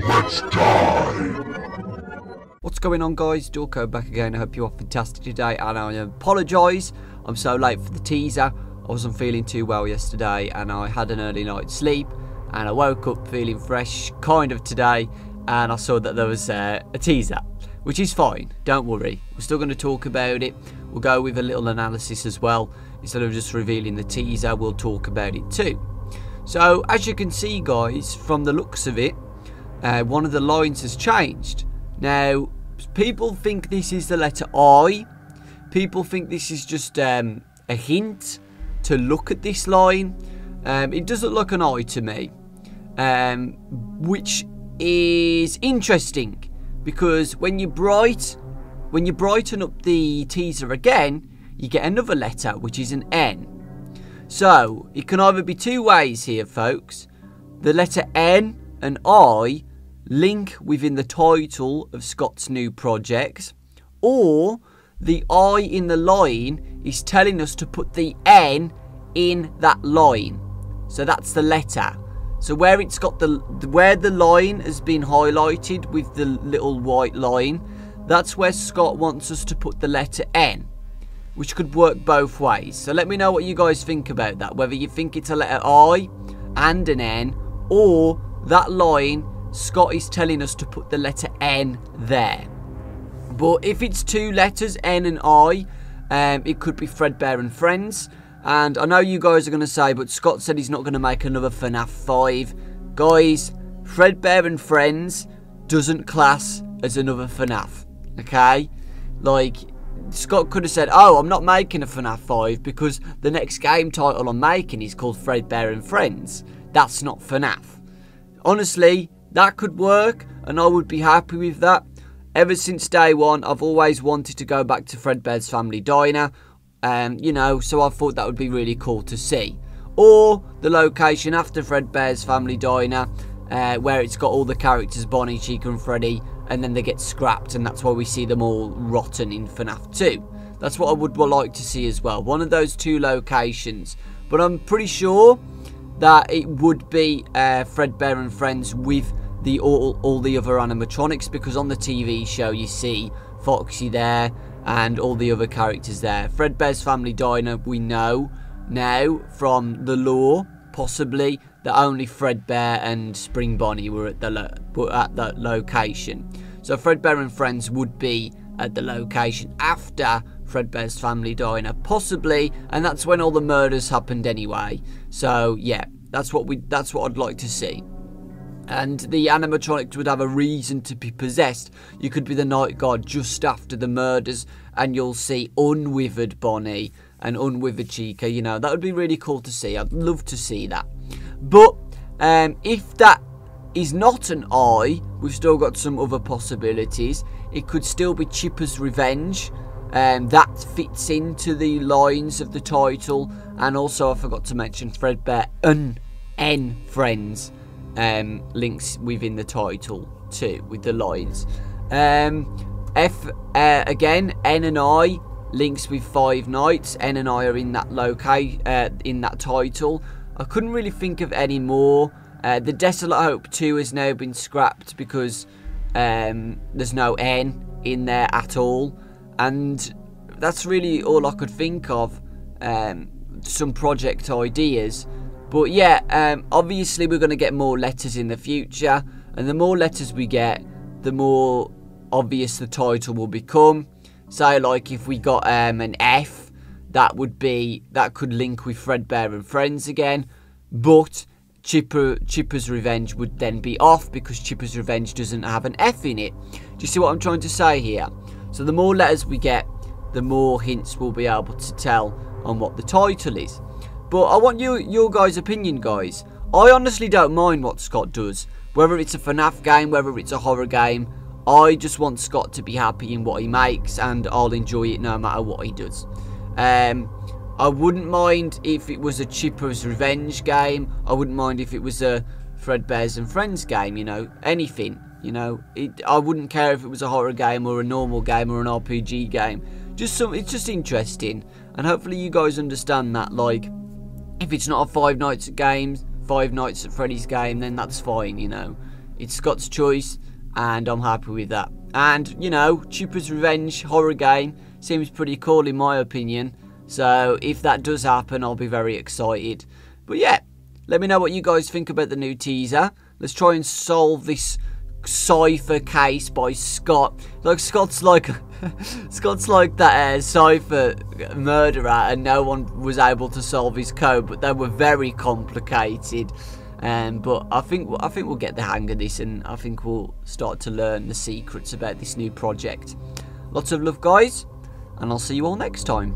Let's die! What's going on, guys? Dawkbro back again. I hope you're all fantastic today, and I apologise I'm so late for the teaser. I wasn't feeling too well yesterday and I had an early night's sleep, and I woke up feeling fresh kind of today, and I saw that there was a teaser, which is fine, don't worry. We're still going to talk about it. We'll go with a little analysis as well. Instead of just revealing the teaser, we'll talk about it too. So as you can see, guys, from the looks of it, one of the lines has changed. Now, people think this is the letter I. People think this is just a hint to look at this line. It does look like an I to me, which is interesting, because when you brighten up the teaser again, you get another letter, which is an N. So it can either be two ways here, folks. The letter N and I link within the title of Scott's new project, or the I in the line is telling us to put the N in that line. So that's the letter. So where it's got where the line has been highlighted with the little white line, that's where Scott wants us to put the letter N, which could work both ways. So let me know what you guys think about that, whether you think it's a letter I and an N, or that line Scott is telling us to put the letter N there. But if it's two letters, N and I, it could be Fredbear and Friends. And I know you guys are going to say, but Scott said he's not going to make another FNAF 5. Guys, Fredbear and Friends doesn't class as another FNAF, okay? Like, Scott could have said, oh, I'm not making a FNAF 5 because the next game title I'm making is called Fredbear and Friends. That's not FNAF. Honestly, that could work, and I would be happy with that. Ever since day one, I've always wanted to go back to Fredbear's Family Diner, you know, so I thought that would be really cool to see. Or the location after Fredbear's Family Diner, where it's got all the characters, Bonnie, Chica and Freddy, and then they get scrapped, and that's why we see them all rotten in FNAF 2. That's what I would like to see as well, one of those two locations. But I'm pretty sure that it would be Fredbear and Friends with all the other animatronics, because on the TV show you see Foxy there and all the other characters there. Fredbear's Family Diner, we know now from the lore, possibly, that only Fredbear and Spring Bonnie were at that location. So Fredbear and Friends would be at the location after Fredbear's Family Diner, possibly, and that's when all the murders happened anyway. So yeah, that's what I'd like to see. And the animatronics would have a reason to be possessed. You could be the night guard just after the murders, and you'll see unwithered Bonnie and unwithered Chica. You know, that would be really cool to see. I'd love to see that. But if that is not an I, we've still got some other possibilities. It could still be Chipper's Revenge. That fits into the lines of the title. And also, I forgot to mention Fredbear N Friends. Links within the title too, with the lines. Again, N and I links with Five Nights. N and I are in that in that title. I couldn't really think of any more. The Desolate Hope 2 has now been scrapped because there's no N in there at all, and that's really all I could think of. Some project ideas. But yeah, obviously we're going to get more letters in the future, and the more letters we get, the more obvious the title will become. So like if we got an F, that could link with Fredbear and Friends again, but Chipper's Revenge would then be off because Chipper's Revenge doesn't have an F in it. Do you see what I'm trying to say here? So the more letters we get, the more hints we'll be able to tell on what the title is. But I want your guys' opinion, guys. I honestly don't mind what Scott does. Whether it's a FNAF game, whether it's a horror game, I just want Scott to be happy in what he makes, and I'll enjoy it no matter what he does. I wouldn't mind if it was a Chipper's Revenge game. I wouldn't mind if it was a Fredbear's and Friends game, you know, anything. You know, I wouldn't care if it was a horror game or a normal game or an RPG game. It's just interesting, and hopefully you guys understand that. Like, if it's not a Five Nights at Five Nights at Freddy's game, then that's fine, you know. It's Scott's choice, and I'm happy with that. And, you know, Chupa's Revenge horror game seems pretty cool in my opinion. So, if that does happen, I'll be very excited. But yeah, let me know what you guys think about the new teaser. Let's try and solve this cipher case by Scott. Like, Scott's like that cipher murderer, and no one was able to solve his code, but they were very complicated. But I think we'll get the hang of this, and I think we'll start to learn the secrets about this new project. Lots of love, guys, and I'll see you all next time.